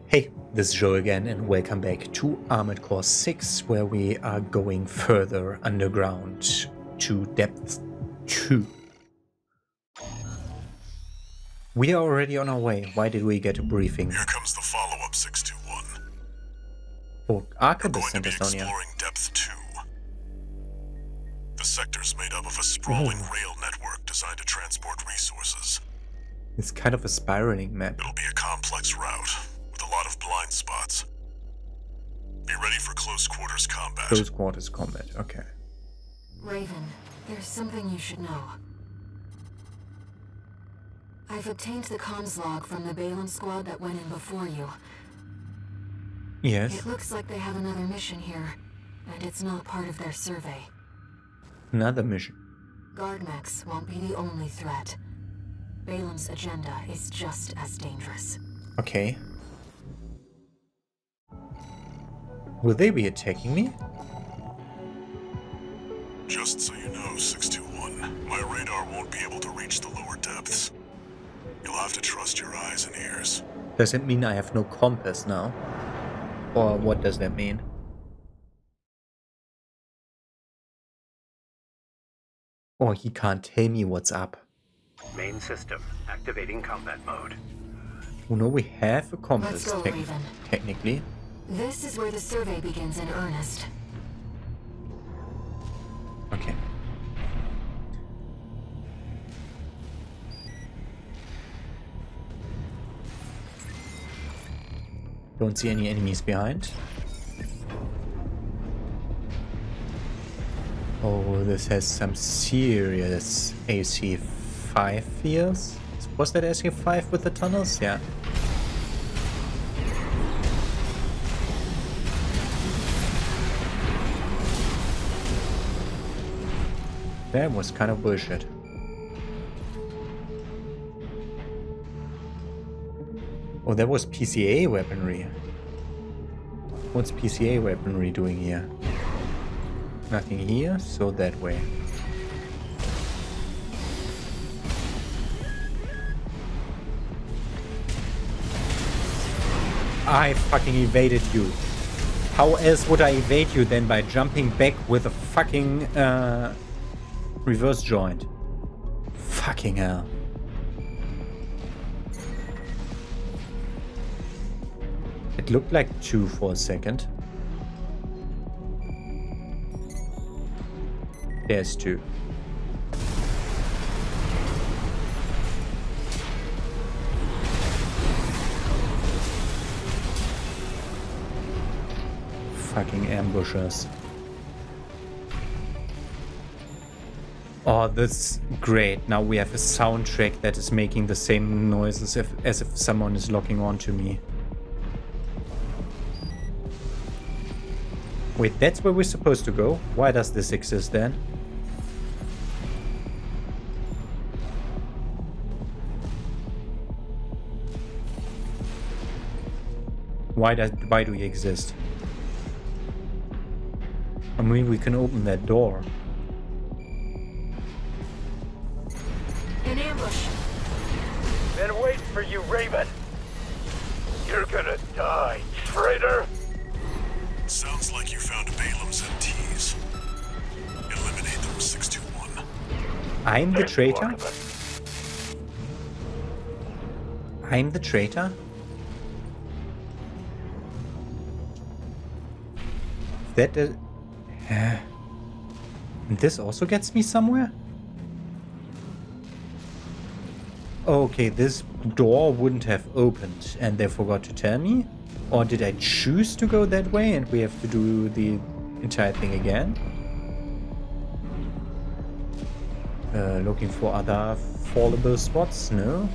Hey, this is Joe again and welcome back to Armored Core 6, where we are going further underground to depth 2. We are already on our way. Why did we get a briefing? Here comes the follow-up 621. Oh, Arca We're going to be Estonia. exploring depth 2. The sector's made up of a sprawling rail network designed to transport resources. It's kind of a spiraling map. It'll be a complex route with a lot of blind spots. Be ready for close quarters combat. Close quarters combat, okay. Raven, there's something you should know. I've obtained the comms log from the Balaam squad that went in before you. Yes. It looks like they have another mission here, and it's not part of their survey. Another mission. Guard mechs won't be the only threat. Balaam's agenda is just as dangerous. Okay. Will they be attacking me? Just so you know, 621, my radar won't be able to reach the lower depths. You'll have to trust your eyes and ears. Does it mean I have no compass now? Or what does that mean? Or he can't tell me what's up. Main system, activating combat mode. Oh no, we have a compass Let's go, Raven. technically. This is where the survey begins in earnest. Okay. Don't see any enemies behind. Oh, this has some serious AC5 feels. Was that AC5 with the tunnels? Yeah. That was kind of bullshit. Oh, that was PCA weaponry. What's PCA weaponry doing here? Nothing here, so that way. I fucking evaded you. How else would I evade you than by jumping back with a fucking reverse joint? Fucking hell. It looked like 2 for a second. There's 2. Fucking ambushers. Oh, that's great. Now we have a soundtrack that is making the same noises as if someone is locking onto me. Wait, that's where we're supposed to go? Why does this exist then? Why do we exist? I mean, we can open that door. An ambush! Been waiting for you, Raven. You're gonna die, traitor. Sounds like you found Balaam's MTs. Eliminate them, 621. I'm the traitor? I'm the traitor? That is... this also gets me somewhere? Okay, this door wouldn't have opened and they forgot to tell me? Or did I choose to go that way and we have to do the entire thing again? Looking for other fallable spots? No?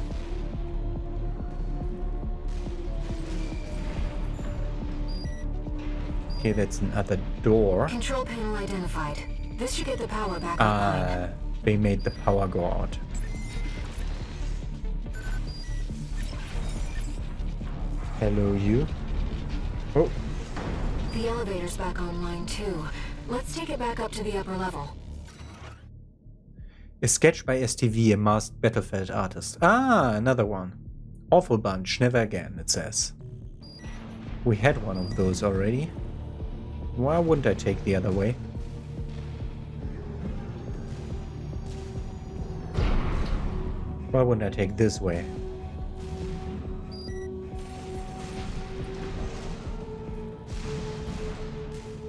Okay, that's another door. Control panel identified. This should get the power back online. They made the power go out. Hello, you. Oh. The elevator's back online too. Let's take it back up to the upper level. A sketch by STV, a masked battlefield artist. Ah, another one. Awful bunch, never again, it says. We had one of those already. Why wouldn't I take the other way? Why wouldn't I take this way?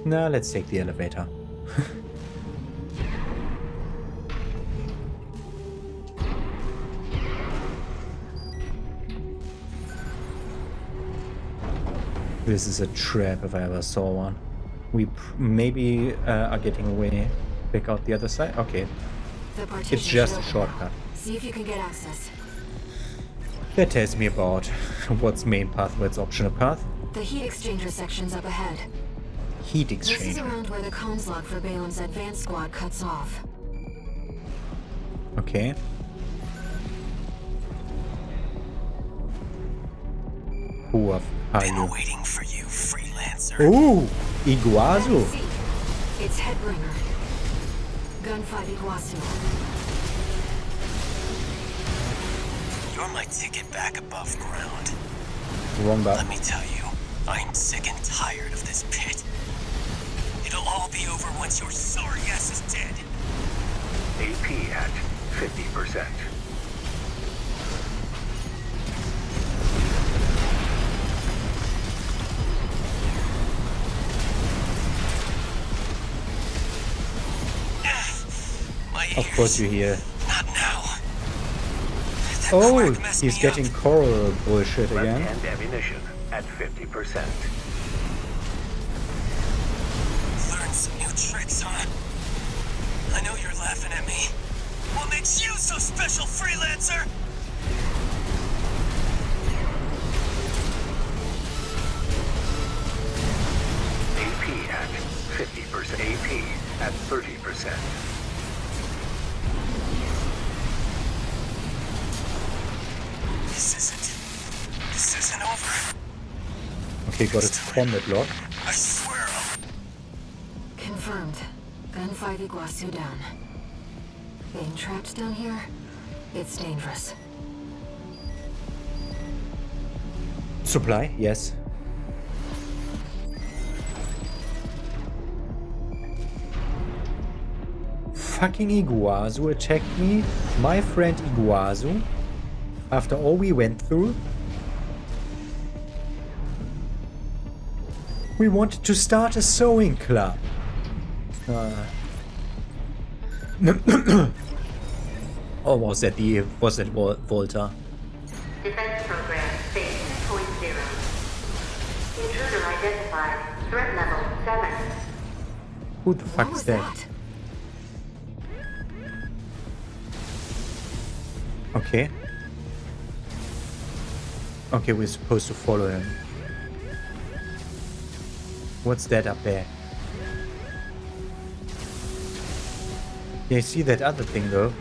No, let's take the elevator. This is a trap if I ever saw one. We maybe are getting away back out the other side. Okay, it's just a shortcut. See if you can get access. That tells me about what's main path, what's optional path. The heat exchanger section's up ahead. Heat This is exchanger. around where the comms log for Balam's advanced squad cuts off. Okay. Who are you? Waiting for you, freelancer. Ooh, Iguazu. See, it's Headbringer. Gun 5 Iguazu. You're my ticket back above ground. Wrong Let button. me tell you, I'm sick and tired of this pit. It'll all be over once your sorry ass is dead. AP at 50%. My Of course you hear. Not now. That Oh, quirk messed he's me getting up. coral bullshit again. Left-hand ammunition at 50%. Learn some new tricks, huh? I know you're laughing at me. What makes you so special, freelancer? AP at 50%. AP at 30%. This isn't over. Okay, got its combat lock. I swear Confirmed. Gun 5 Iguazu down. Being trapped down here, it's dangerous. Supply, yes. Fucking Iguazu attacked me. My friend Iguazu. After all we went through. We wanted to start a sewing club. Or was that Volta? Defense program phase 0.0. Intruder identified. Threat level 7. Who the What fuck was is that? Okay. Okay, we're supposed to follow him. What's that up there? Yeah, I see that other thing though.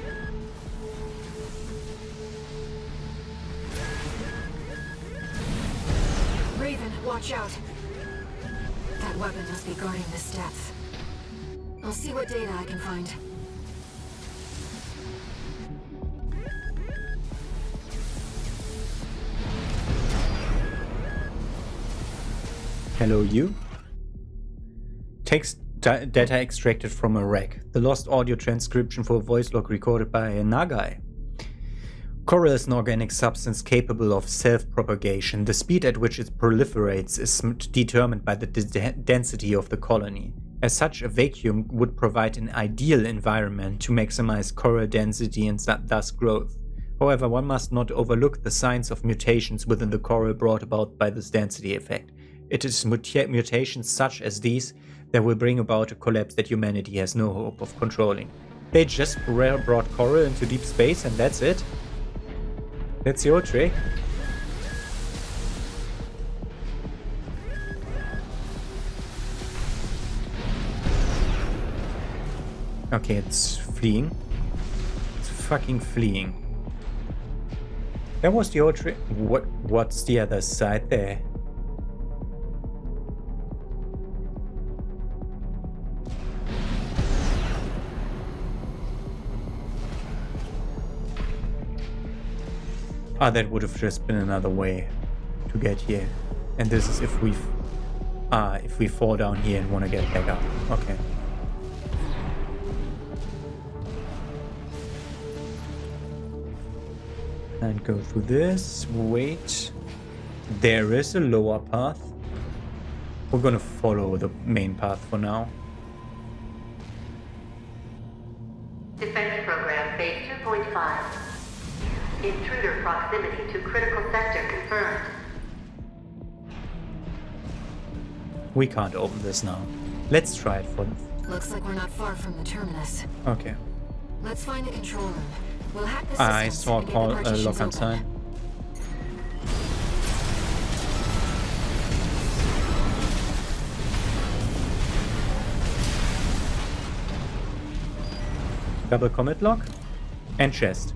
Raven, watch out. That weapon must be guarding this depth. I'll see what data I can find. Hello, you. Text data extracted from a wreck. The lost audio transcription for a voice log recorded by a Nagai. Coral is an organic substance capable of self-propagation. The speed at which it proliferates is determined by the density of the colony. As such, a vacuum would provide an ideal environment to maximize coral density and thus growth. However, one must not overlook the signs of mutations within the coral brought about by this density effect. It is mutations such as these that will bring about a collapse that humanity has no hope of controlling. They just brought coral into deep space and that's it? That's your trick? Okay, it's fleeing. It's fucking fleeing. That was your trick. What's the other side there? Ah, that would have just been another way to get here. And this is if we fall down here and want to get back up. Okay. And go through this. Wait. There is a lower path. We're gonna follow the main path for now. Defense program phase 2.5. Intruder proximity to critical sector confirmed. We can't open this now. Let's try it for... Looks like we're not far from the terminus. Okay. Let's find the control room. We'll hack the I systems saw a and get call, the partitions lock-on open. sign. Double commit lock and chest.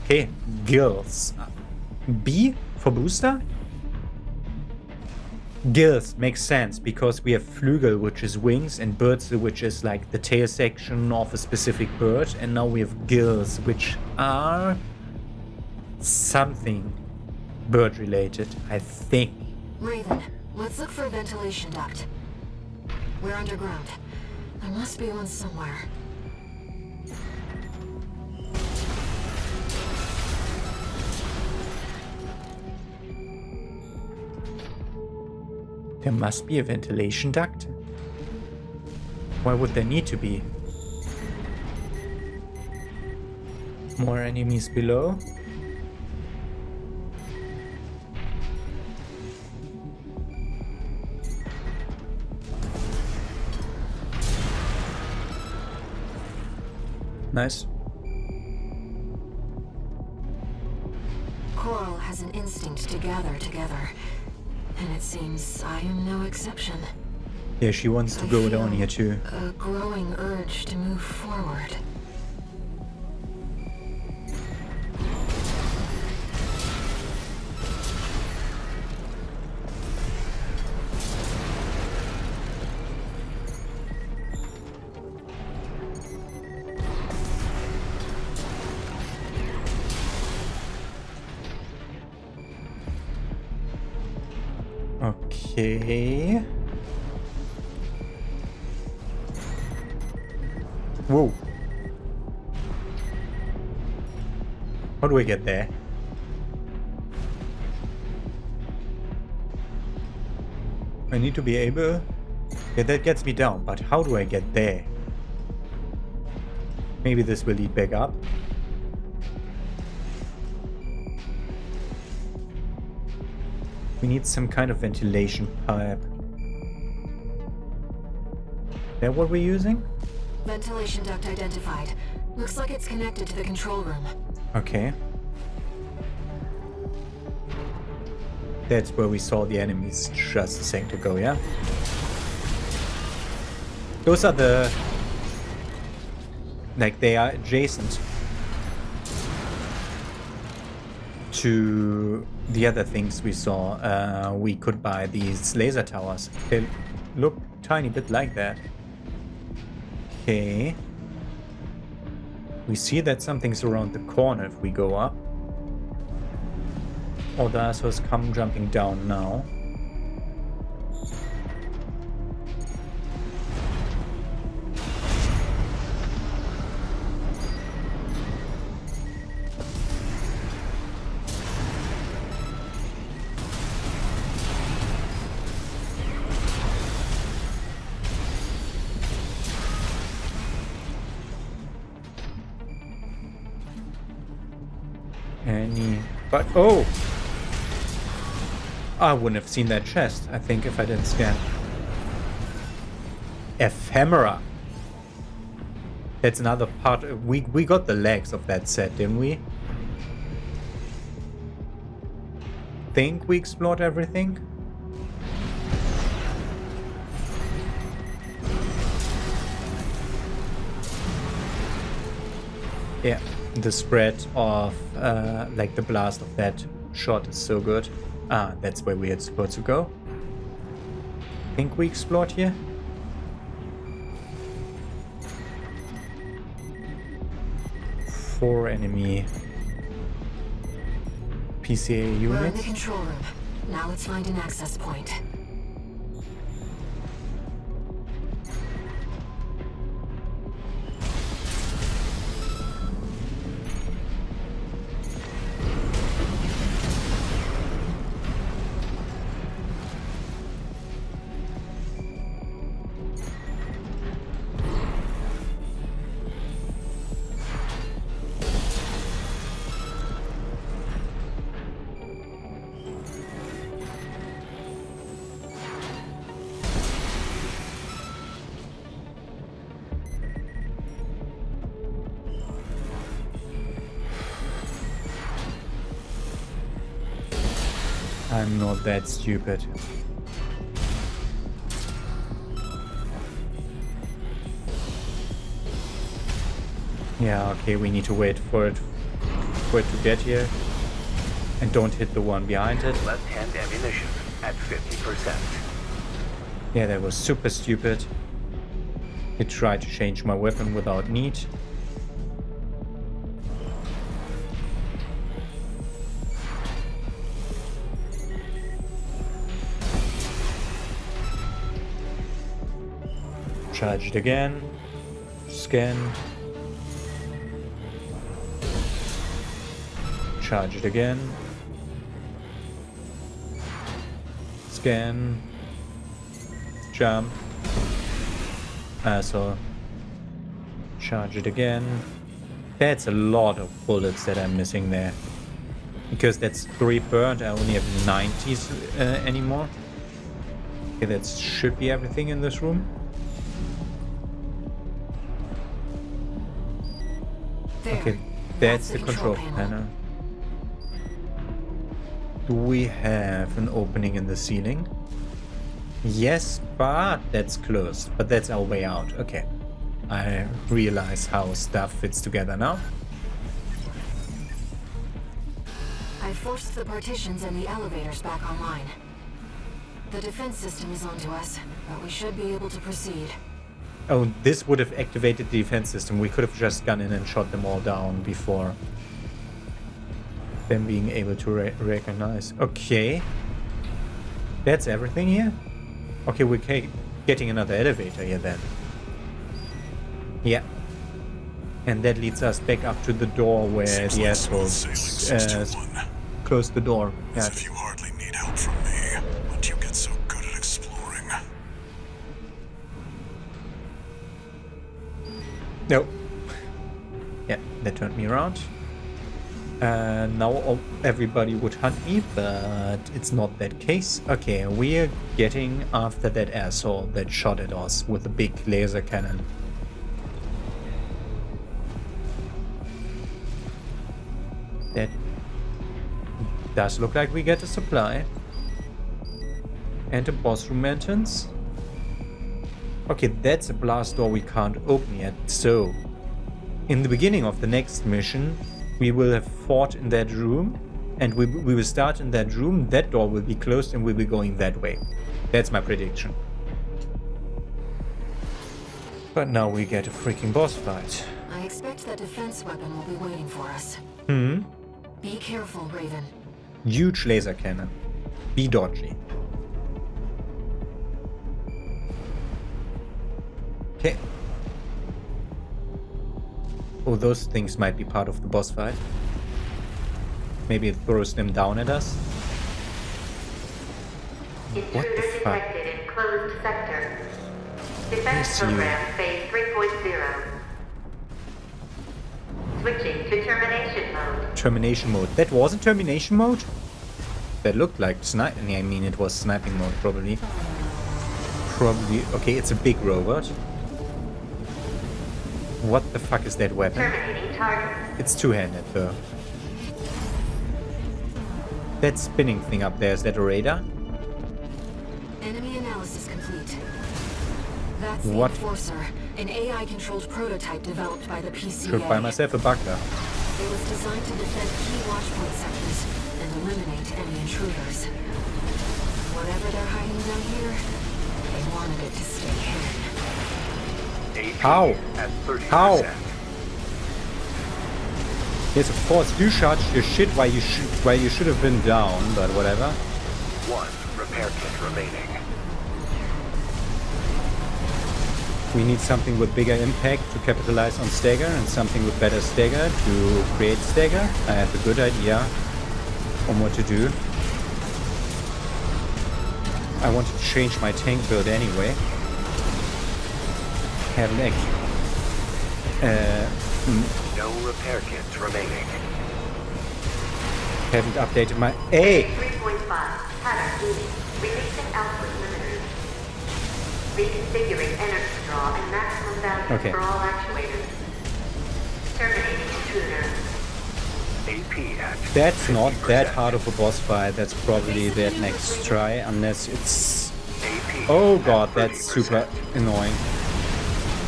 Okay, gills. B for booster? Gills makes sense because we have Flügel, which is wings, and Bürzel, which is like the tail section of a specific bird, and now we have gills, which are something bird related, I think. Raven, let's look for a ventilation duct. We're underground. There must be one somewhere. There must be a ventilation duct. Why would there need to be? More enemies below. Nice. Coral has an instinct to gather together. And it seems I am no exception. Yeah, she wants to go down here too. A growing urge to move forward. Okay. Whoa. How do I get there? I need to be able... Yeah, that gets me down, but how do I get there? Maybe this will lead back up. We need some kind of ventilation pipe. Is that what we're using? Ventilation duct identified. Looks like it's connected to the control room. Okay. That's where we saw the enemies just a second ago, yeah? Those are the... Like, they are adjacent to the other things we saw. We could buy these laser towers. They look tiny bit like that. Okay. We see that something's around the corner if we go up. Audacious come jumping down now. But oh! I wouldn't have seen that chest, I think, if I didn't scan. Ephemera. That's another part. We got the legs of that set, didn't we? Think we explored everything? Yeah, the spread of like the blast of that shot is so good. Ah, that's where we are supposed to go. Think we explored here? Four enemy PCA units. We're in the control room. Now let's find an access point. I'm not that stupid. Yeah, okay, we need to wait for it to get here. And don't hit the one behind it. Left-hand ammunition at 50%. Yeah, that was super stupid. It tried to change my weapon without need. Charge it again. Scan. Charge it again. Scan. Jump. Asshole. Charge it again. That's a lot of bullets that I'm missing there. Because that's 3 burned, I only have 90s anymore. Okay, that should be everything in this room. There. Okay, that's the control panel. Do we have an opening in the ceiling? Yes, but that's closed. But that's our way out. Okay. I realize how stuff fits together now. I forced the partitions and the elevators back online. The defense system is onto us, but we should be able to proceed. Oh, this would have activated the defense system. We could have just gone in and shot them all down before them being able to recognize. Okay. That's everything here? Okay, we're getting another elevator here then. Yeah. And that leads us back up to the door where Seems the like assholes smooth sailing, 621. closed the door. As Yeah. if you hardly need help from me, but you get so good at exploring. No. Yeah, that turned me around. Now everybody would hunt me, but it's not that case. Okay, we're getting after that asshole that shot at us with a big laser cannon. That does look like we get a supply. And a boss room entrance. Okay, that's a blast door we can't open yet, so in the beginning of the next mission we will have fought in that room and we will start in that room, that door will be closed and we'll be going that way. That's my prediction. But now we get a freaking boss fight. I expect that defense weapon will be waiting for us. Be careful, Raven. Huge laser cannon. Be dodgy. Okay. Oh, those things might be part of the boss fight. Maybe it throws them down at us. What the fuck? Detected in closed sector. Defense Yes, you. program phase 3.0. Switching to termination mode. Termination mode. That wasn't termination mode? That looked like sniping. I mean, it was sniping mode, probably. Okay, it's a big robot. What the fuck is that weapon? Terminating target. It's two-handed, though. That spinning thing up there, is that a radar? Enemy analysis complete. That's the What? Enforcer, an AI-controlled prototype developed by the PCA. Should buy myself a buckler. It was designed to defend key watchpoint sectors and eliminate any intruders. Whatever they're hiding down here, they wanted it to stay hidden. AP How? At 30%. How? Yes, of course, you charged your shit while you should have been down, but whatever. 1 repair kit remaining. We need something with bigger impact to capitalize on stagger, and something with better stagger to create stagger. I have a good idea on what to do. I want to change my tank build anyway. Haven't actually... No repair kits remaining. Haven't updated my... Hey! 3.5. Pattern heating. Releasing output limiters. Reconfiguring energy draw and maximum value for all actuators. Terminating intruder. AP at That's 50%. not that hard of a boss fight. That's probably that next try, unless it's... AP Oh at god, that's 30%. super annoying.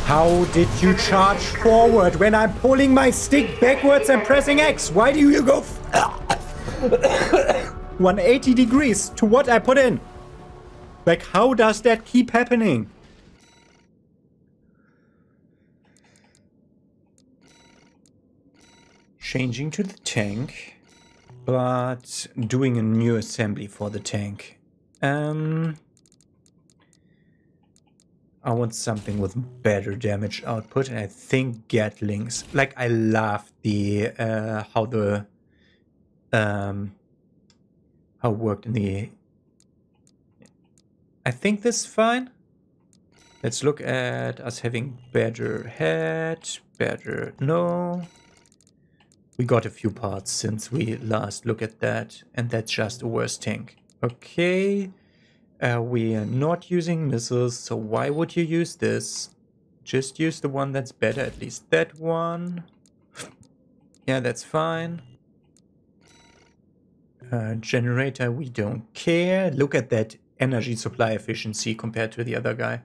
How did you charge forward when I'm pulling my stick backwards and pressing X? Why do you go 180 degrees to what I put in? Like, how does that keep happening? Changing to the tank, but doing a new assembly for the tank. I want something with better damage output, and I think Gatlings. Like, I love the how it worked in the... I think this is fine. Let's look at us having better head, better... No. We got a few parts since we last looked at that, and that's just a worse tank. Okay. We are not using missiles, so why would you use this? Just use the one that's better, at least that one. Yeah, that's fine. Generator, we don't care. Look at that energy supply efficiency compared to the other guy.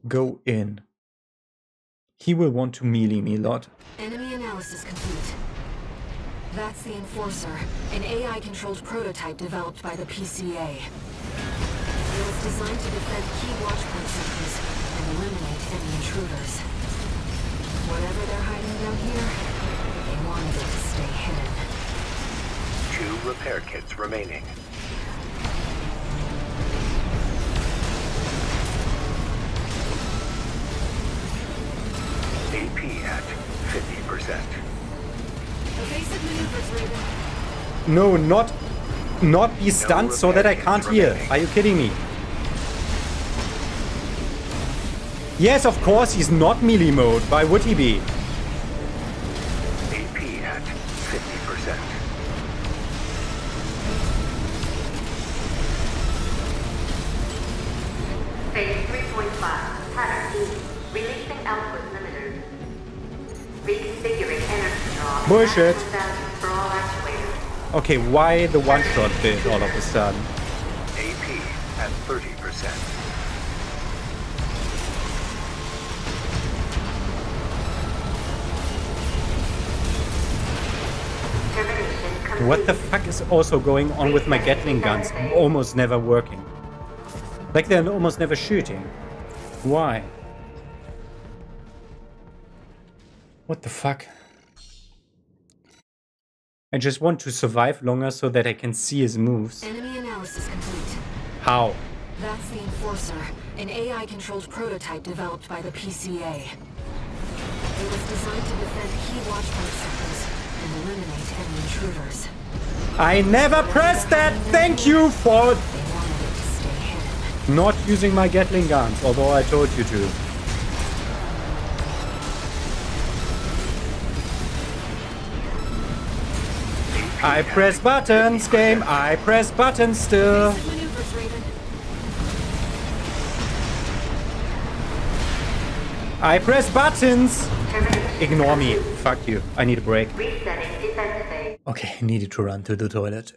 Go in. He will want to melee me a lot. Enemy analysis complete. That's the Enforcer, an AI-controlled prototype developed by the PCA. It was designed to defend key watchpoint sectors and eliminate any intruders. Whatever they're hiding down here, they wanted it to stay hidden. 2 repair kits remaining. AP at 50%. Evasive maneuvers, Raven. No, not be stunned so that I can't heal. Are you kidding me? Yes, of course, he's not melee mode. Why would he be? AP at 50%. Phase 3.5. Pattern heating. Releasing output limiters. Reconfiguring energy draw and Bullshit. maximum value for all actuators. Okay, why the one-shot bit all of a sudden? AP at 30%. Termination complete. What the fuck is also going on with my Gatling guns? Almost never working. Like, they're almost never shooting. Why? What the fuck? I just want to survive longer so that I can see his moves. Enemy analysis complete. How? That's the Enforcer, an AI-controlled prototype developed by the PCA. It was designed to defend key watchpoint sectors and eliminate any intruders. I never pressed that! Thank you for They wanted it to stay hidden. not using my Gatling guns, although I told you to. I press buttons, game. I press buttons still. Evasive maneuvers, Raven. I press buttons. Termination Ignore me. complete. Fuck you. I need a break. Resetting defense phase. Okay, needed to run to the toilet.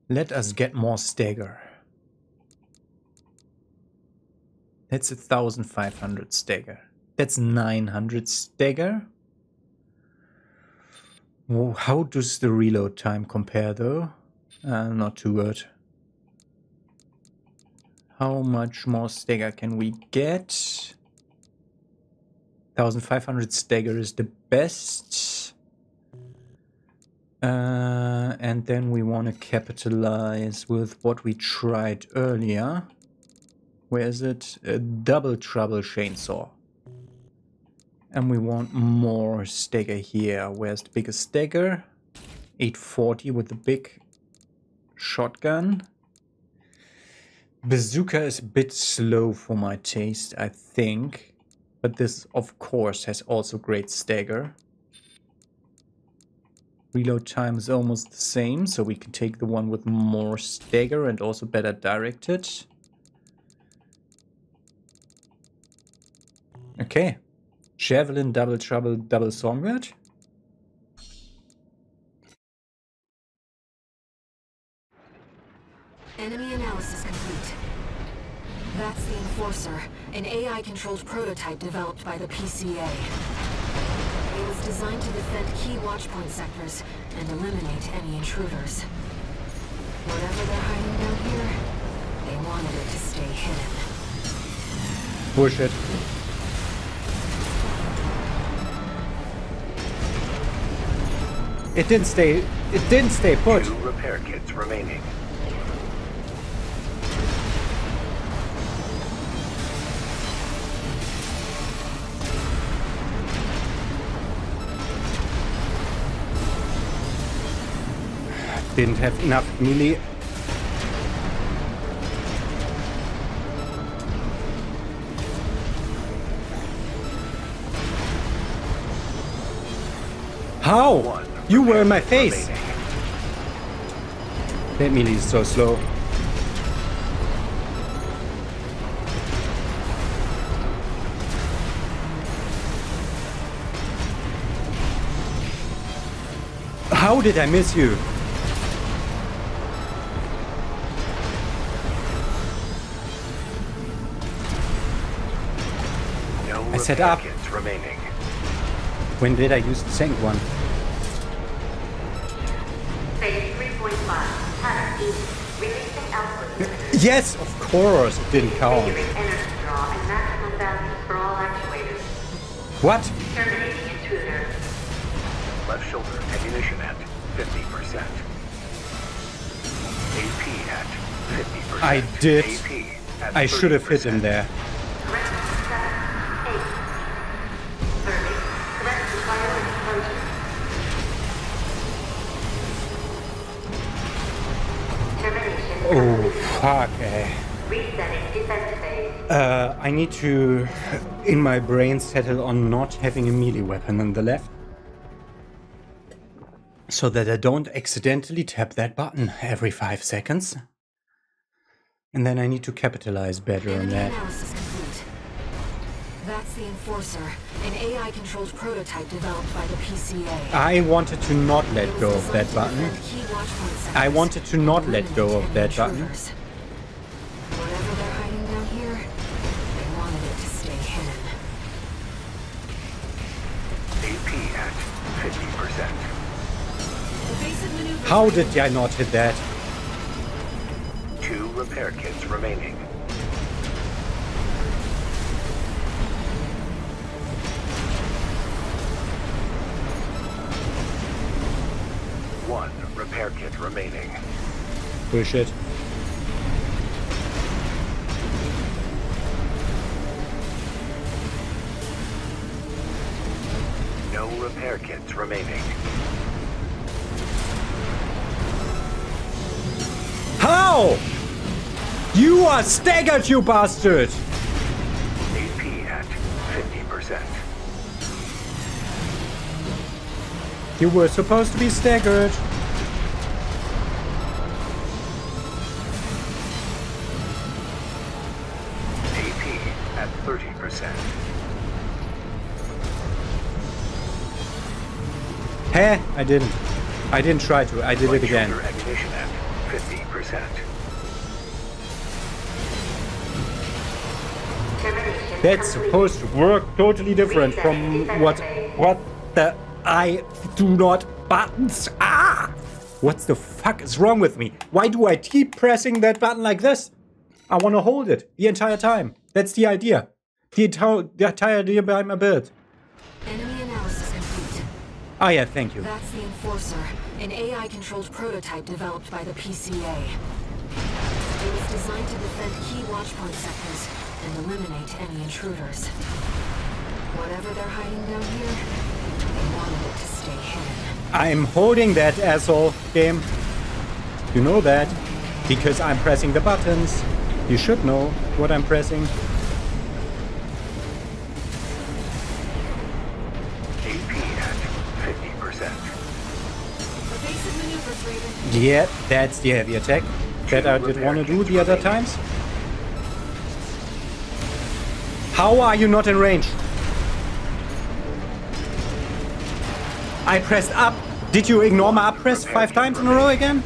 Let us get more stagger. That's 1,500 stagger. That's 900 stagger. Whoa, how does the reload time compare though? Not too good. How much more stagger can we get? 1,500 stagger is the best. And then we want to capitalize with what we tried earlier. Where is it? A double trouble chainsaw. And we want more stagger here. Where's the biggest stagger? 840 with the big shotgun. Bazooka is a bit slow for my taste, I think. But this, of course, has also great stagger. Reload time is almost the same, so we can take the one with more stagger and also better directed. Okay. Javelin, double trouble, double songbird. Enemy analysis complete. That's the Enforcer, an AI-controlled prototype developed by the PCA. It was designed to defend key watchpoint sectors and eliminate any intruders. Whatever they're hiding down here, they wanted it to stay hidden. Push it. It didn't stay put. 2 repair kits remaining. Didn't have enough melee. How? You were in my face. That melee is so slow. How did I miss you? I set up. Remaining. When did I use the second one? Phase 3.5. Tunnel east. Releasing output. Yes, of course, it didn't count. Figuring energy draw and maximum values for all actuators. What? Terminating intruder. Left shoulder ammunition at 50%. AP at 50%. I did. AP at I should have hit him 30%. there. Correction 7. 8. Verdict. Threat to violent explosion. Termination. Oh, fuck. Resetting defense phase. I need to, in my brain, settle on not having a melee weapon on the left. So that I don't accidentally tap that button every 5 seconds. And then I need to capitalize better on Enemy that. analysis complete. That's the Enforcer, an AI-controlled prototype developed by the PCA. I wanted to not let go of that button. I wanted to not let go of that button. Whatever they're hiding down here, they wanted it to stay hidden. AP at 50%. Evasive maneuver. How did I not hit that? 2 repair kits remaining. One repair kit remaining. Bullshit. No repair kits remaining. How? You are staggered, you bastard! AP at 50%. You were supposed to be staggered. AP at 30%. Heh, I didn't. I didn't try to. I did it again. Shoulder ammunition at 50%. Termination That's complete. supposed to work totally different from what the I do not buttons. Ah! What the fuck is wrong with me? Why do I keep pressing that button like this? I want to hold it the entire time. That's the idea. The entire idea behind my build. Enemy analysis complete. Ah, yeah, thank you. That's the Enforcer, an AI-controlled prototype developed by the PCA. It was designed to defend key watchpoint sectors and eliminate any intruders. Whatever they're hiding down here, they wanted it to stay hidden. I'm holding that, asshole game. You know that, because I'm pressing the buttons. You should know what I'm pressing. AP at 50%. Evasive maneuvers, Raven. Yeah, that's the heavy attack that I did want to do the other times. How are you not in range? I pressed up. Did you ignore my up press 5 times in a row again?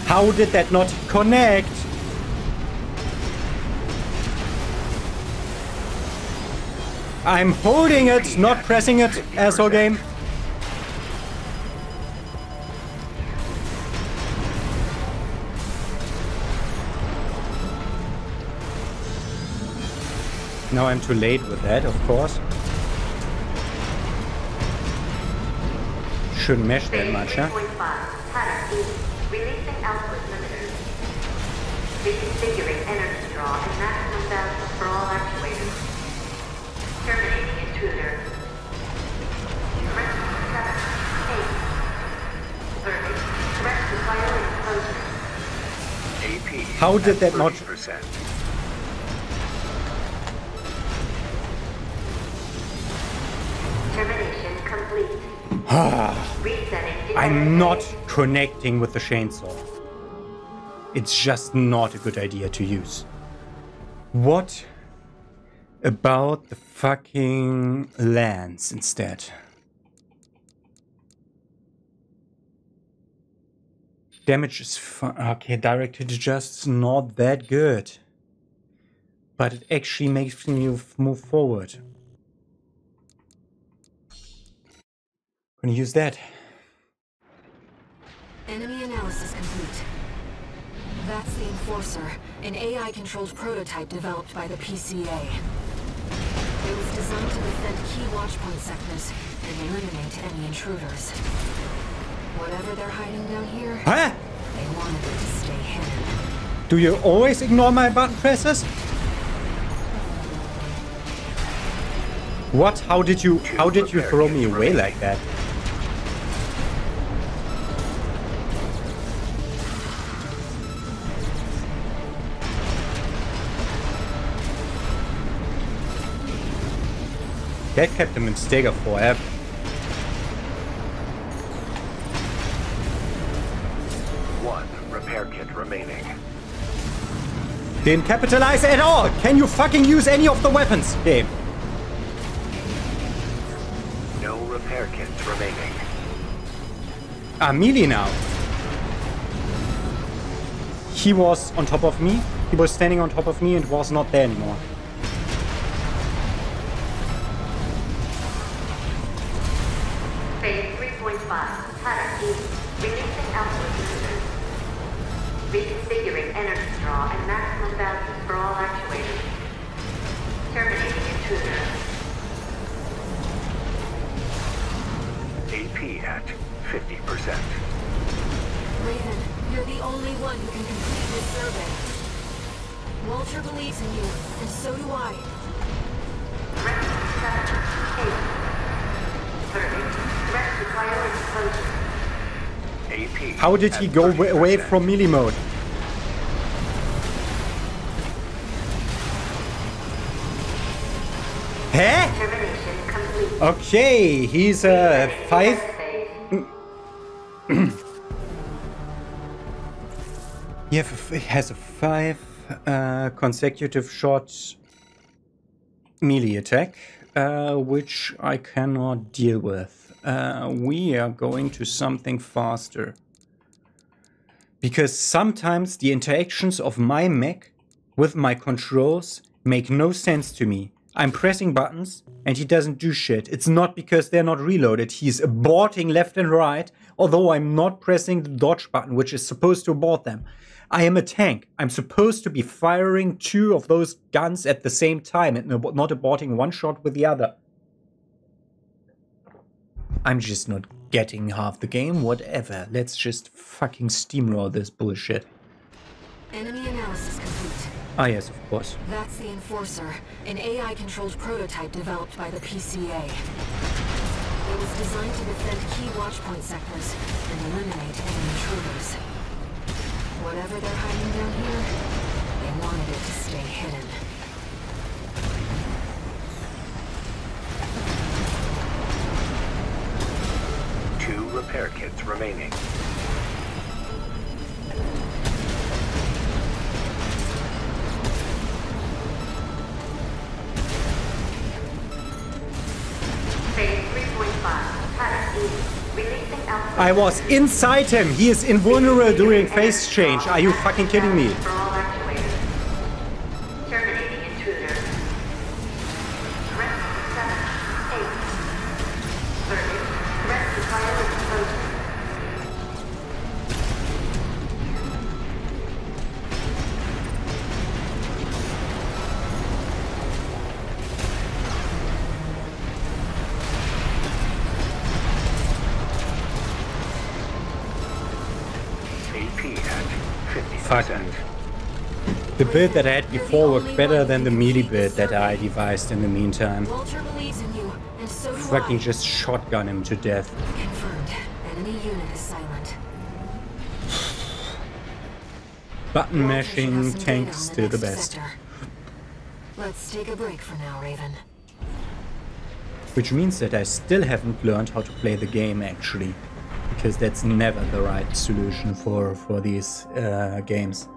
How did that not connect? I'm holding it, not pressing it, asshole game. Now I'm too late with that, of course. Shouldn't mesh that much, huh? Releasing output limiters. Reconfiguring energy draw and maximum value for all actuators. Terminating intruder. Correct 7, 8. Verdict. Correct supplier enclosure. AP. How did that not... 30%. Termination complete. Resetting. I'm not connecting with the chainsaw. It's just not a good idea to use. What about the fucking lance instead? Damage is okay, directed just not that good. But it actually makes me move forward. Gonna use that. Enemy analysis complete. That's the Enforcer, an AI-controlled prototype developed by the PCA. It was designed to defend key watchpoint sectors and eliminate any intruders. Whatever they're hiding down here, Huh? they wanted it to stay hidden. Do you always ignore my button presses? What? How did you throw me away like that? That kept him in stagger forever. One repair kit remaining. Didn't capitalize at all! Can you fucking use any of the weapons, game? No repair kits remaining. Melee now. He was on top of me. He was standing on top of me and was not there anymore. Phase 3.5. Pattern E. Releasing output limiters. Reconfiguring energy draw and maximum values for all actuators. Terminating intruder. AP at 50%. Raven, you're the only one who can complete this survey. Walter believes in you, and so do I. Correct 7, 8. Verdict. Correct supplier enclosure. AP. How did he go away from melee mode? Huh? Termination complete. Okay, he's a 5. He has a 5 consecutive shot melee attack, which I cannot deal with. We are going to something faster. Because sometimes the interactions of my mech with my controls make no sense to me. I'm pressing buttons and he doesn't do shit. It's not because they're not reloaded. He's aborting left and right, although I'm not pressing the dodge button, which is supposed to abort them. I am a tank. I'm supposed to be firing 2 of those guns at the same time and not aborting one shot with the other. I'm just not getting half the game. Whatever. Let's just fucking steamroll this bullshit. Enemy analysis complete. Ah, yes, of course. That's the Enforcer, an AI-controlled prototype developed by the PCA. It was designed to defend key watchpoint sectors and eliminate any intruders. Whatever they're hiding down here, they wanted it to stay hidden. Two repair kits remaining. Phase 3.5. Pattern E. Releasing alpha. I was inside him. He is invulnerable during phase change. Are you fucking kidding me? For all actuators. Terminating intruder. Threat 7, 8. Verdict. Threat to fire exposure. AP at 50%. Fuck you. The build that I had before worked better than the melee build that I devised in the meantime. Vulture believes in you, and so do Fucking I. just shotgun him to death. Confirmed. Enemy unit is silent. Button Vulture mashing has some tanks data on still the next best. sector. Let's take a break for now, Raven. Which means that I still haven't learned how to play the game actually. Because that's never the right solution for these games.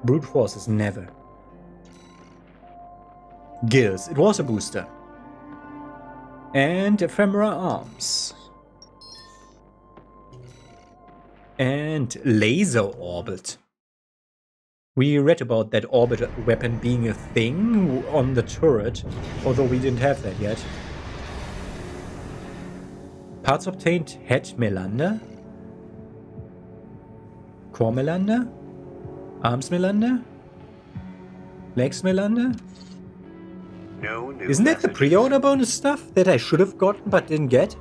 Brute force is never. Gills. It was a booster. And ephemera arms. And laser orbit. We read about that orbit weapon being a thing on the turret, although we didn't have that yet. Parts obtained: head Melander, core Melander, arms Melander, legs Melander. No new Isn't that the messages. pre-order bonus stuff that I should have gotten but didn't get?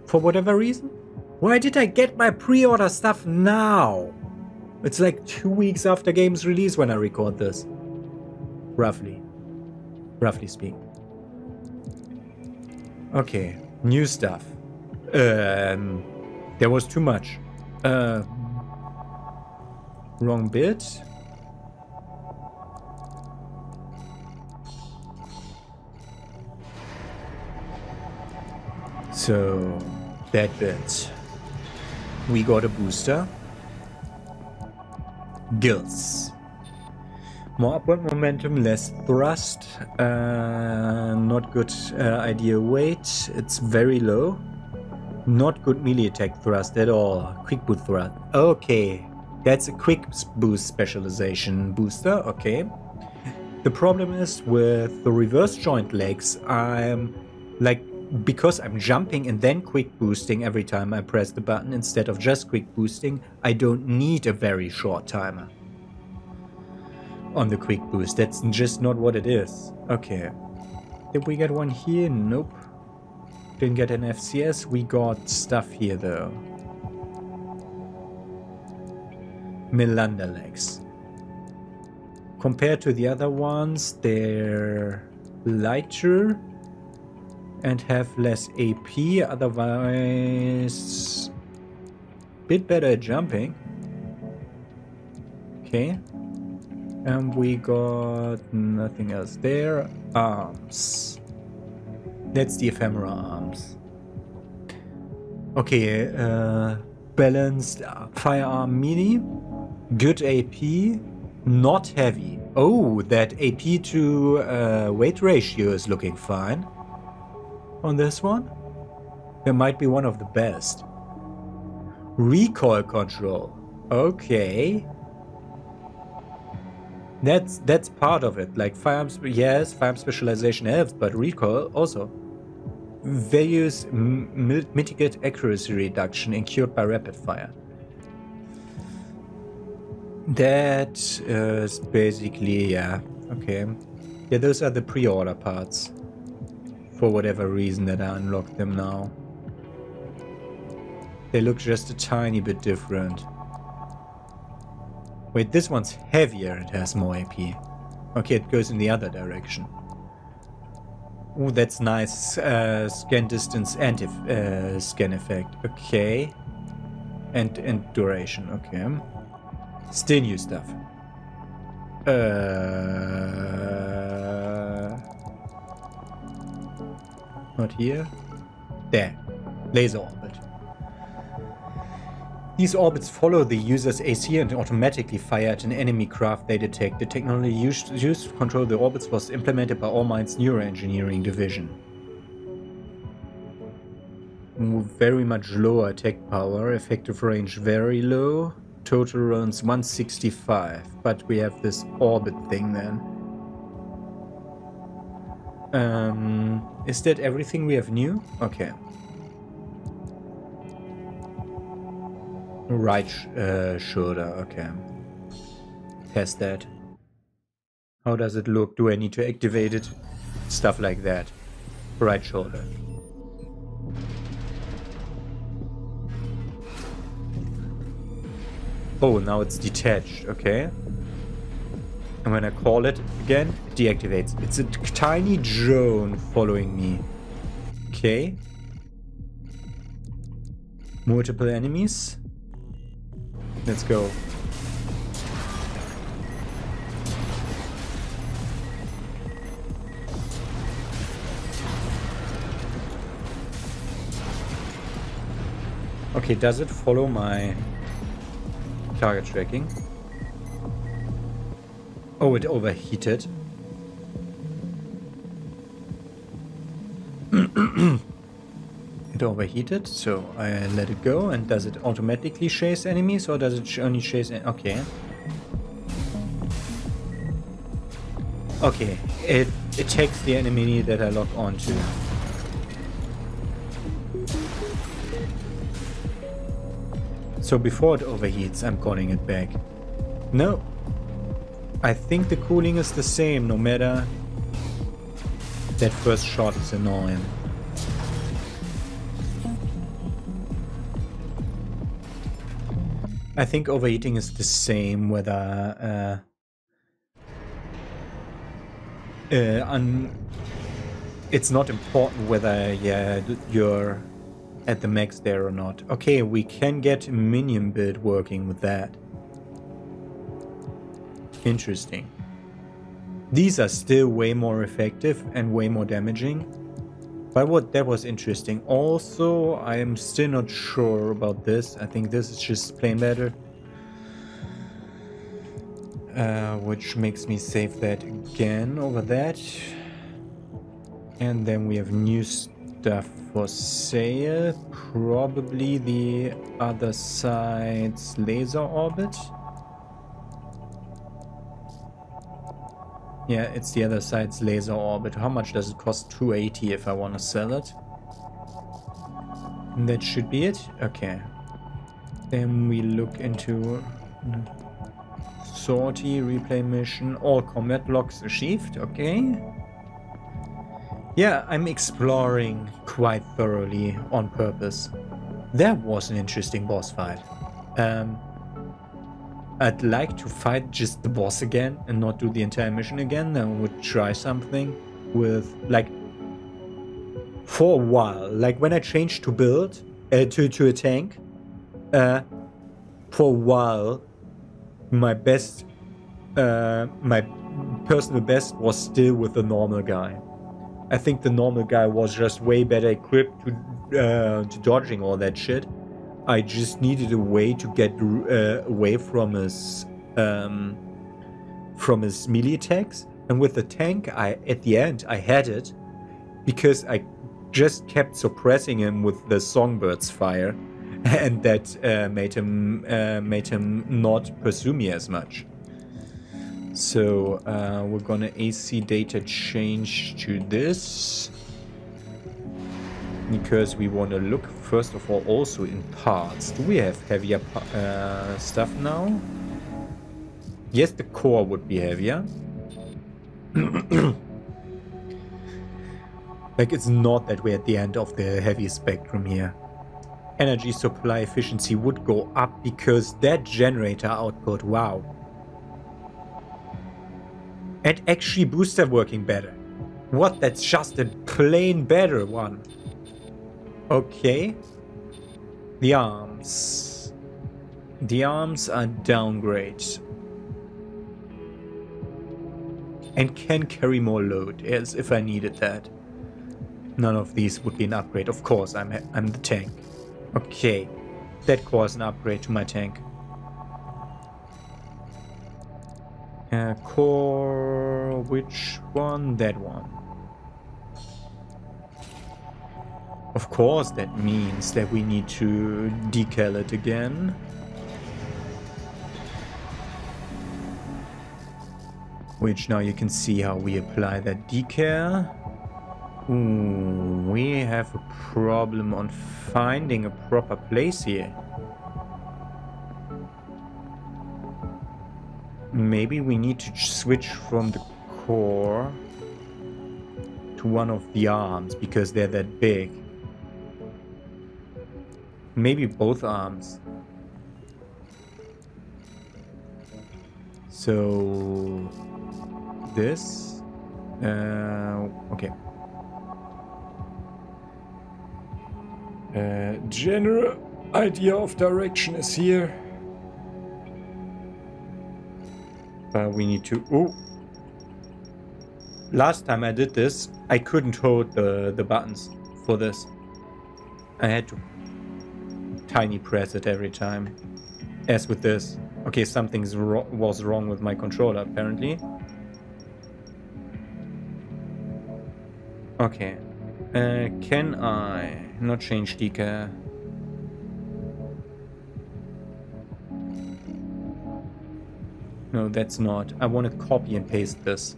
For whatever reason? Why did I get my pre-order stuff now? It's like 2 weeks after game's release when I record this. Roughly. Roughly speaking. Okay, new stuff. There was too much. Wrong bit. So, that bit. We got a booster. Gills. More upward momentum, less thrust. Not good idea weight. It's very low. Not good melee attack thrust at all. Quick boot thrust. Okay. That's a quick boost specialization booster. Okay. The problem is with the reverse joint legs, I'm like, because I'm jumping and then quick boosting every time I press the button instead of just quick boosting, I don't need a very short timer on the quick boost. That's just not what it is. Okay. Did we get one here? Nope. Didn't get an FCS. We got stuff here though. Melander legs. Compared to the other ones, they're lighter and have less AP, otherwise bit better at jumping. Okay. And we got nothing else there. Arms. That's the ephemera arms. Okay, balanced firearm melee. Good AP. Not heavy. Oh, that AP to weight ratio is looking fine. On this one, there might be one of the best. Recoil control. Okay, that's part of it. Like firearms, yes, firearm specialization helps, but recoil also. Values mitigate accuracy reduction incurred by rapid fire. That is basically, yeah, okay. Yeah, those are the pre-order parts. For whatever reason that I unlocked them now. They look just a tiny bit different. Wait, this one's heavier, it has more AP. Okay, it goes in the other direction. Ooh, that's nice. Scan distance and scan effect. Okay. And duration. Okay. Still new stuff. Not here. There. Laser orbit. These orbits follow the user's AC and automatically fire at an enemy craft they detect. The technology used to control the orbits was implemented by Allmind's neuroengineering division. Very much lower attack power, effective range very low, total runs 165, but we have this orbit thing then. Is that everything we have new? Okay. Right shoulder, okay. Test that. How does it look? Do I need to activate it? Stuff like that. Right shoulder. Oh, now it's detached, okay. And when I call it again, it deactivates. It's a tiny drone following me. Okay. Multiple enemies. Let's go. Okay, does it follow my target tracking? Oh, it overheated. It overheated, so I let it go. And does it automatically chase enemies, or does it only chase? Okay. Okay, it takes the enemy that I lock onto. So before it overheats, I'm calling it back. No. I think the cooling is the same, no matter. That first shot is annoying. I think overheating is the same whether it's not important whether you're at the max there or not. Okay, we can get minion build working with that. Interesting. These are still way more effective and way more damaging. But that was interesting. Also, I am still not sure about this. I think this is just plain better. Which makes me save that again over that. And then we have new stuff for sale. Probably the other side's laser orbit. Yeah, it's the other side's laser orbit. How much does it cost? 280 if I want to sell it. And that should be it. Okay. Then we look into sortie, replay mission, all combat logs achieved. Okay. Yeah, I'm exploring quite thoroughly on purpose. That was an interesting boss fight. I'd like to fight just the boss again and not do the entire mission again. I would try something with, like, for a while. Like when I changed to build, to a tank, for a while, my best, my personal best was still with the normal guy. I think the normal guy was just way better equipped to dodging all that shit. I just needed a way to get away from his melee attacks, and with the tank, at the end I had it because I just kept suppressing him with the Songbird's fire, and that made him not pursue me as much. So we're gonna AC data change to this. Because we want to look, first of all, also in parts. Do we have heavier stuff now? Yes, the core would be heavier. Like, it's not that we're at the end of the heavy spectrum here. Energy supply efficiency would go up because that generator output, wow. And actually booster working better. What? That's just a plain better one. Okay. The arms. The arms are downgrade. And can carry more load, as if I needed that. None of these would be an upgrade. Of course, I'm the tank. Okay. That core is an upgrade to my tank. Core... which one? That one. Of course, that means that we need to decal it again. Which now you can see how we apply that decal. Ooh, we have a problem on finding a proper place here. Maybe we need to switch from the core to one of the arms because they're that big. Maybe both arms. So this okay. General idea of direction is here. We need to... Oh! Last time I did this, I couldn't hold the buttons for this. I had to tiny press it every time. As with this. Okay, something was wrong with my controller, apparently. Okay. Can I not change decal? No, that's not. I want to copy and paste this.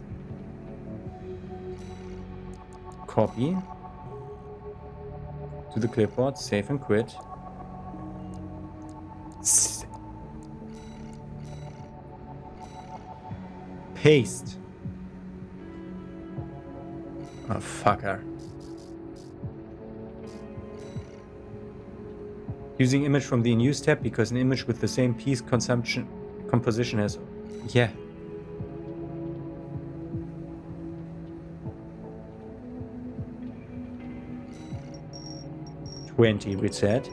Copy. To the clipboard, save and quit. Paste. Oh, fucker. Using image from the in-use tab because an image with the same piece composition has... Yeah. $20 we said.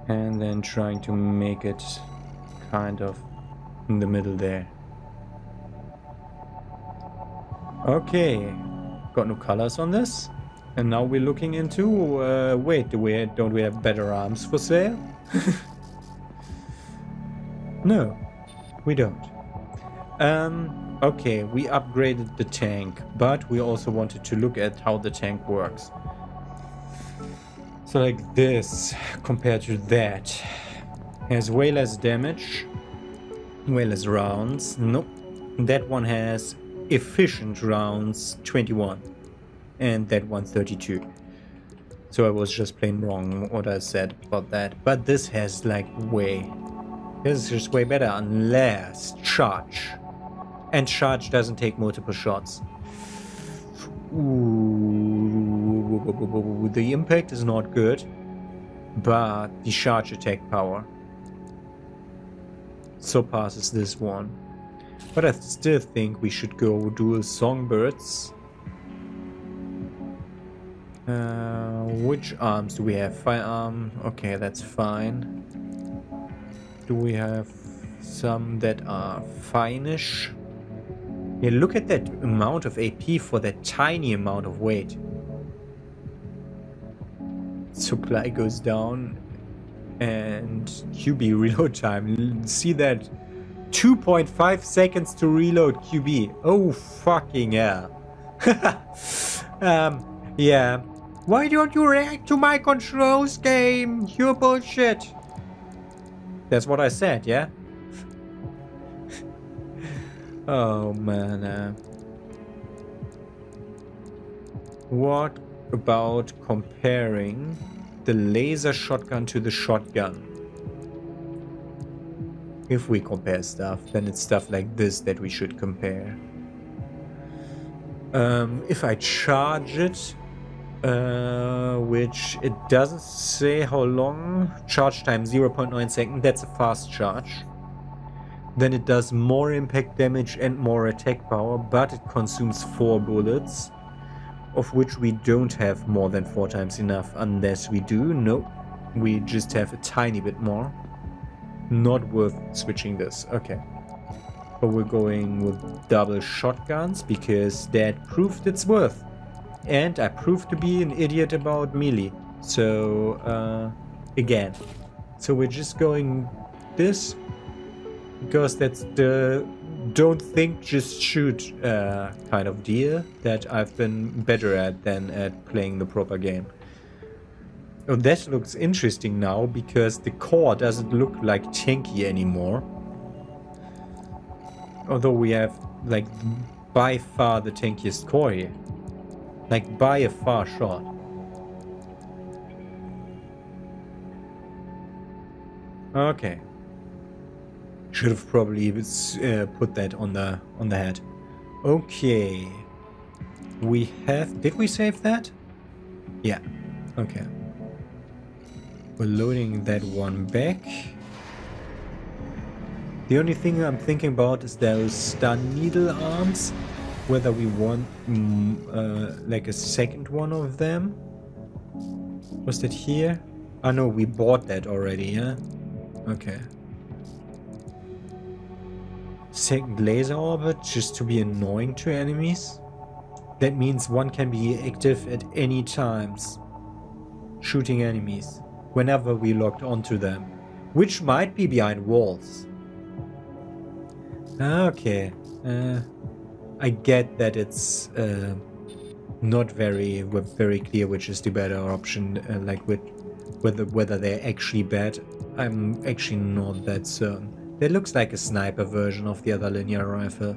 And then trying to make it kind of in the middle there. Okay. Got no colors on this. And now we're looking into... wait, don't we have better arms for sale? No, we don't. Okay, we upgraded the tank, but we also wanted to look at how the tank works. So like this, compared to that, has way less damage, way less rounds. Nope, that one has efficient rounds 21, and that one 32. So I was just plain wrong what I said about that. But this has like way... This is just way better unless charge. And charge doesn't take multiple shots. Ooh, the impact is not good, but the charge attack power surpasses this one. But I still think we should go dual songbirds. Which arms do we have? Firearm. Okay, that's fine. Do we have some that are fine-ish? Yeah, look at that amount of AP for that tiny amount of weight. Supply goes down and QB reload time. See that? 2.5 seconds to reload QB. Oh, fucking hell. Yeah. Why don't you react to my controls, game? You're bullshit. That's what I said, yeah? Oh, man. What about comparing the laser shotgun to the shotgun. If we compare stuff, then it's stuff like this that we should compare. If I charge it, which it doesn't say how long, charge time 0.9 seconds, that's a fast charge. Then it does more impact damage and more attack power, but it consumes 4 bullets, of which we don't have more than 4 times enough, unless we do. Nope, we just have a tiny bit more. Not worth switching this. Okay. But we're going with double shotguns because that proved its worth. And I proved to be an idiot about melee. So, again. So we're just going this. Because that's the don't think, just shoot kind of deal that I've been better at than at playing the proper game. Oh, that looks interesting now because the core doesn't look like tanky anymore. Although we have, like, by far the tankiest core here. Like, by a far shot. Okay. Should have probably put that on the head. Okay. We have... Did we save that? Yeah. Okay. We're loading that one back. The only thing I'm thinking about is those stun needle arms. Whether we want like a second one of them. Was that here? Oh no, we bought that already, yeah? Okay. Second laser orbit, just to be annoying to enemies. That means one can be active at any times. Shooting enemies. Whenever we locked onto them. Which might be behind walls. Okay. I get that it's not very clear which is the better option, like with whether they're actually bad. I'm actually not that certain. That looks like a sniper version of the other linear rifle.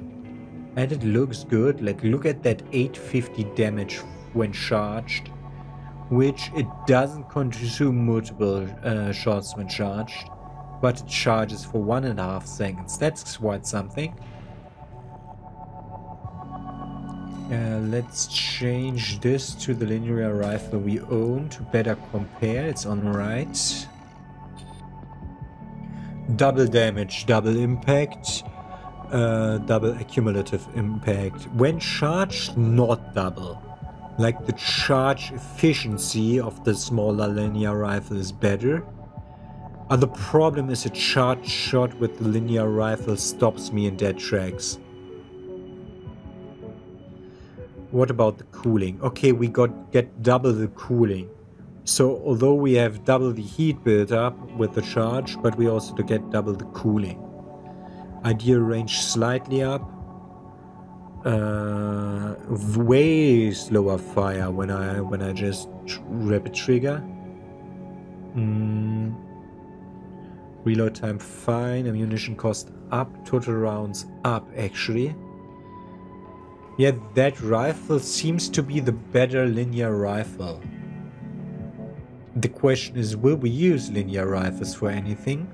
And it looks good. Like, look at that 850 damage when charged. Which it doesn't consume multiple shots when charged. But it charges for 1.5 seconds. That's quite something. Let's change this to the linear rifle we own to better compare. It's on right. Double damage, double impact, double accumulative impact. When charged, not double. Like, the charge efficiency of the smaller linear rifle is better. The problem is a charged shot with the linear rifle stops me in dead tracks. What about the cooling? Okay, we get double the cooling. So although we have double the heat built up with the charge, but we also get double the cooling. Ideal range slightly up. Way slower fire when I just rapid trigger. Reload time fine. Ammunition cost up. Total rounds up actually. Yeah, that rifle seems to be the better linear rifle. The question is, will we use linear rifles for anything?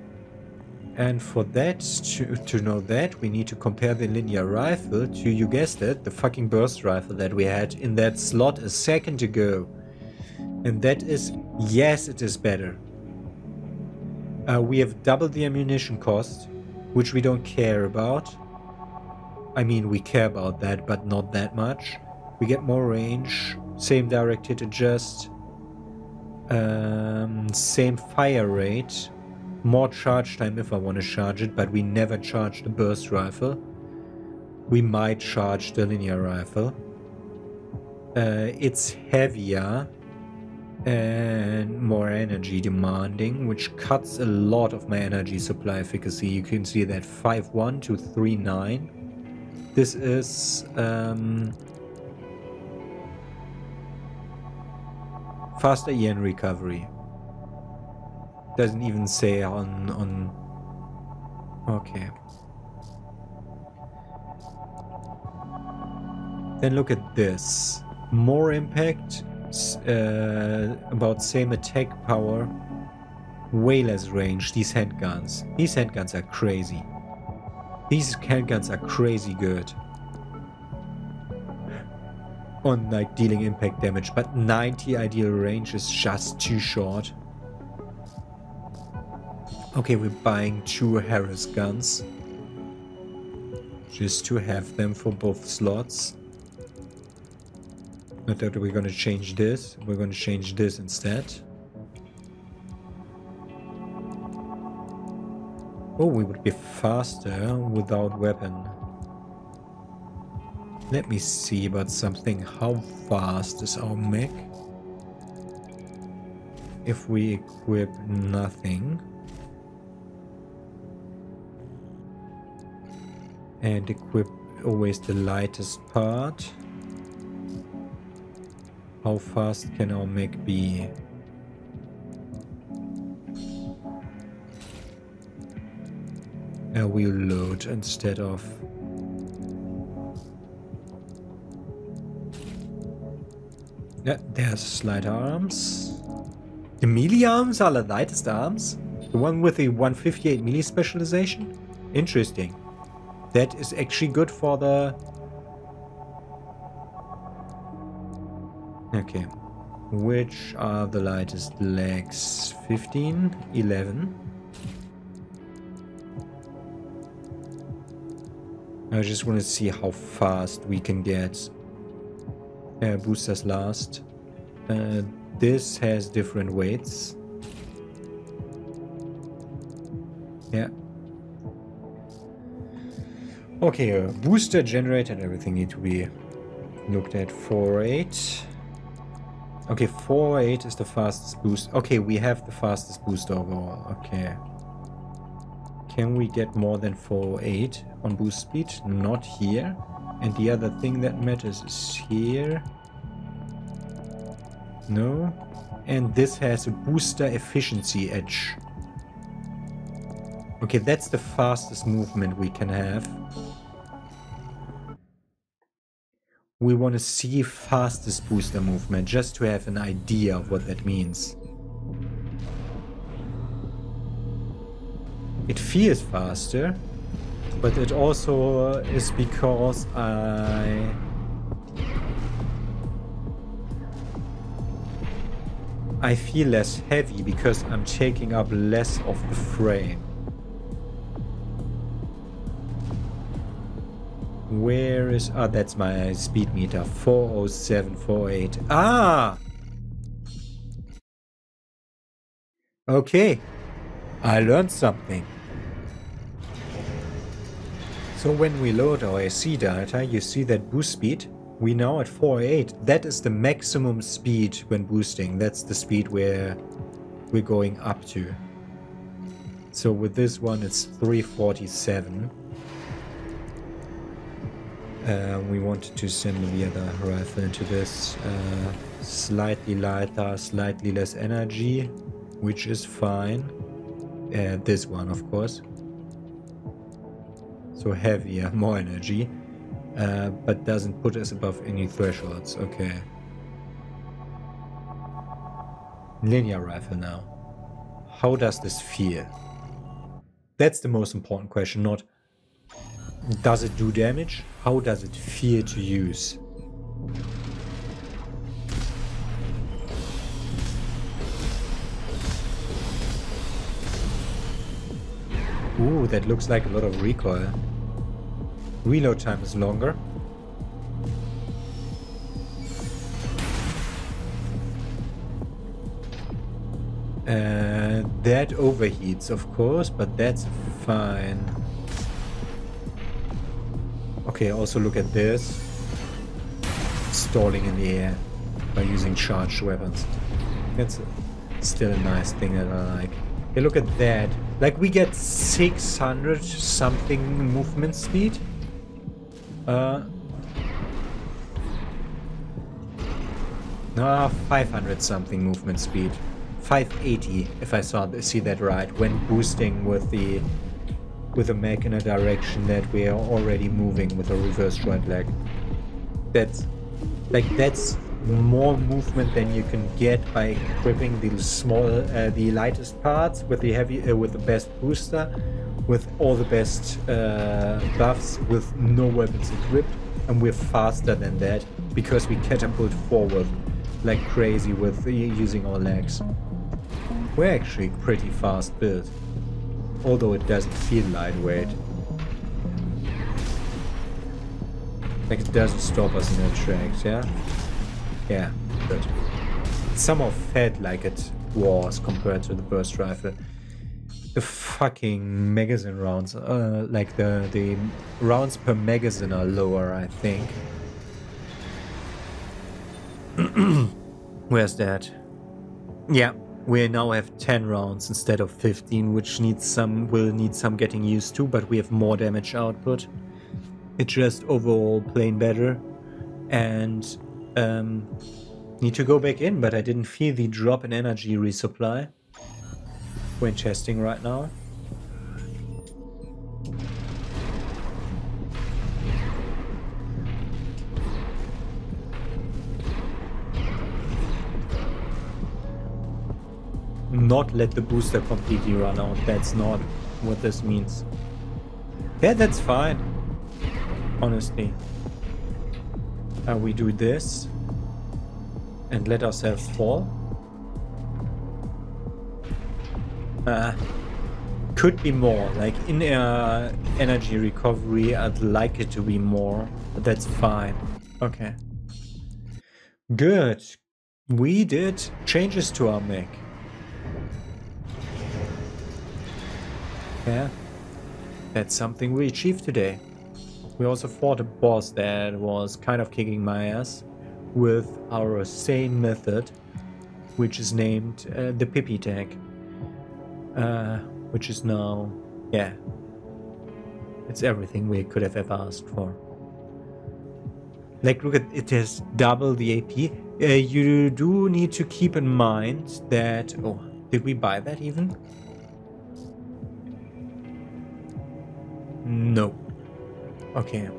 And for that, to know that, we need to compare the linear rifle to, you guessed it, the fucking burst rifle that we had in that slot a second ago. And that is, yes, it is better. We have double the ammunition cost, which we don't care about. I mean, we care about that, but not that much. We get more range, same direct hit adjust, same fire rate, more charge time if I want to charge it, but we never charge the burst rifle. We might charge the linear rifle. It's heavier and more energy demanding, which cuts a lot of my energy supply efficacy. You can see that 5.1 to 3.9. This is faster EN recovery. Doesn't even say on okay. Then look at this. More impact, about same attack power, way less range. These handguns. These handguns are crazy. These handguns are crazy good on like dealing impact damage, but 90 ideal range is just too short. Okay, we're buying 2 Harris guns just to have them for both slots. Not that we're gonna change this, we're gonna change this instead. Oh, we would be faster without weapon. Let me see about something. How fast is our mech? If we equip nothing and equip always the lightest part, how fast can our mech be? We'll load instead of... Yeah, there's slight arms. The melee arms are the lightest arms? The one with the 158 melee specialization? Interesting. That is actually good for the... Okay. Which are the lightest legs? 15, 11. I just want to see how fast we can get boosters last. This has different weights. Yeah. Okay, booster generator and everything need to be looked at. 4.8. Okay, 4.8 is the fastest boost. Okay, we have the fastest boost overall. Okay. Can we get more than 4.8 on boost speed? Not here. And the other thing that matters is here. No. And this has a booster efficiency edge. Okay, that's the fastest movement we can have. We want to see fastest booster movement just to have an idea of what that means. It feels faster, but it also is because I feel less heavy because I'm taking up less of the frame. Where is... Ah, that's my speed meter. 40748. Ah! Okay. I learned something. So when we load our AC data, you see that boost speed, we now at 4.8. That is the maximum speed when boosting. That's the speed where we're going up to. So with this one it's 347. We wanted to assemble the other rifle into this. Slightly lighter, slightly less energy, which is fine. This one, of course. So heavier, more energy, but doesn't put us above any thresholds. Okay. Linear rifle now. How does this feel? That's the most important question, not does it do damage? How does it feel to use? Ooh, that looks like a lot of recoil. Reload time is longer. That overheats, of course, but that's fine. Okay, also look at this. Stalling in the air by using charged weapons. That's still a nice thing that I like. Hey, look at that. Like, we get 600 something movement speed. 500 something movement speed. 580 if I see that right, when boosting with the mech in a direction that we are already moving with a reverse right leg. That's more movement than you can get by equipping the the lightest parts with the with the best booster, with all the best buffs, with no weapons equipped, and we're faster than that because we catapult forward like crazy with using our legs. We're actually pretty fast built, although it doesn't feel lightweight. Like it doesn't stop us in our tracks, yeah? Yeah, good. It somehow felt like it was compared to the burst rifle. The fucking magazine rounds, like the rounds per magazine are lower, I think. Where's that? Yeah, we now have 10 rounds instead of 15, which will need some getting used to, but we have more damage output. It's just overall plain better, and need to go back in, but I didn't feel the drop in energy resupply when testing right now. Not let the booster completely run out, that's not what this means. Yeah, that's fine, honestly. We do this and let ourselves fall. Could be more, like in energy recovery I'd like it to be more, but that's fine. Okay, good. We did changes to our mech. Yeah, that's something we achieved today. We also fought a boss that was kind of kicking my ass with our same method, which is named the Pippi tag, which is now, yeah, it's everything we could have ever asked for. Like, look at it, has double the AP. You do need to keep in mind that, oh, did we buy that even? No. Okay.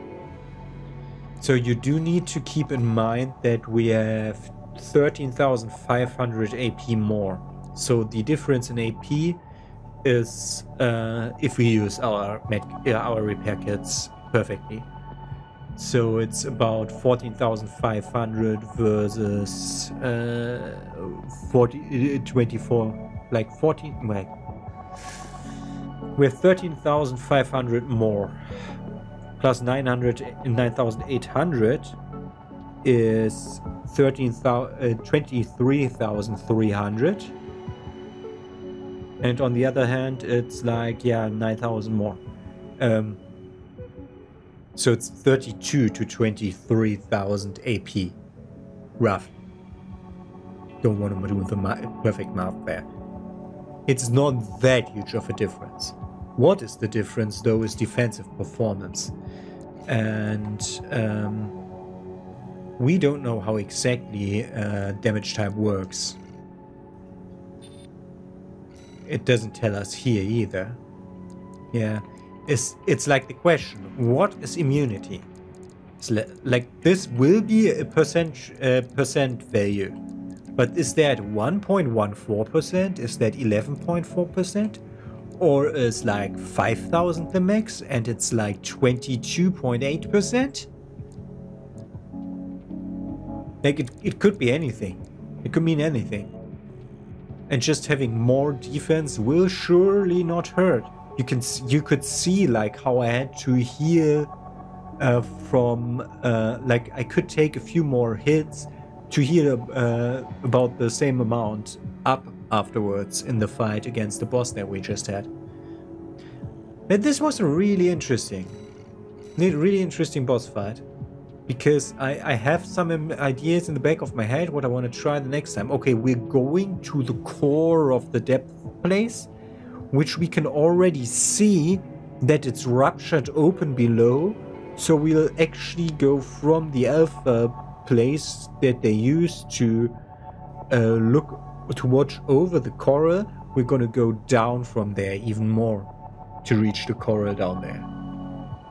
So you do need to keep in mind that we have 13,500 AP more. So the difference in AP is if we use our repair kits perfectly. So it's about 14,500 versus 24, like 14, like we're 13,500 more. Plus 9,800 is 23,300. And on the other hand, it's like, yeah, 9,000 more. So it's 32 to 23,000 AP. Rough. Don't want to do the perfect math there. It's not that huge of a difference. What is the difference, though, is defensive performance. And we don't know how exactly damage type works. It doesn't tell us here either. Yeah, it's like the question, what is immunity? It's like this will be a percent value, but is that 1.14%? Is that 11.4%? Or is like 5,000 the max and it's like 22.8%? Like it could be anything. It could mean anything. And just having more defense will surely not hurt. You could see like how I had to heal from like I could take a few more hits to heal about the same amount up afterwards in the fight against the boss that we just had. But this was a really interesting boss fight, because I have some ideas in the back of my head what I want to try the next time. Okay, we're going to the core of the depth place, which we can already see that it's ruptured open below, so we'll actually go from the alpha place that they used to watch over the coral. We're gonna go down from there even more to reach the coral down there.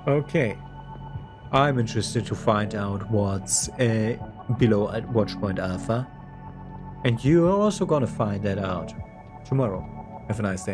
Okay, I'm interested to find out what's below at Watchpoint Alpha. And you are also gonna find that out tomorrow. Have a nice day.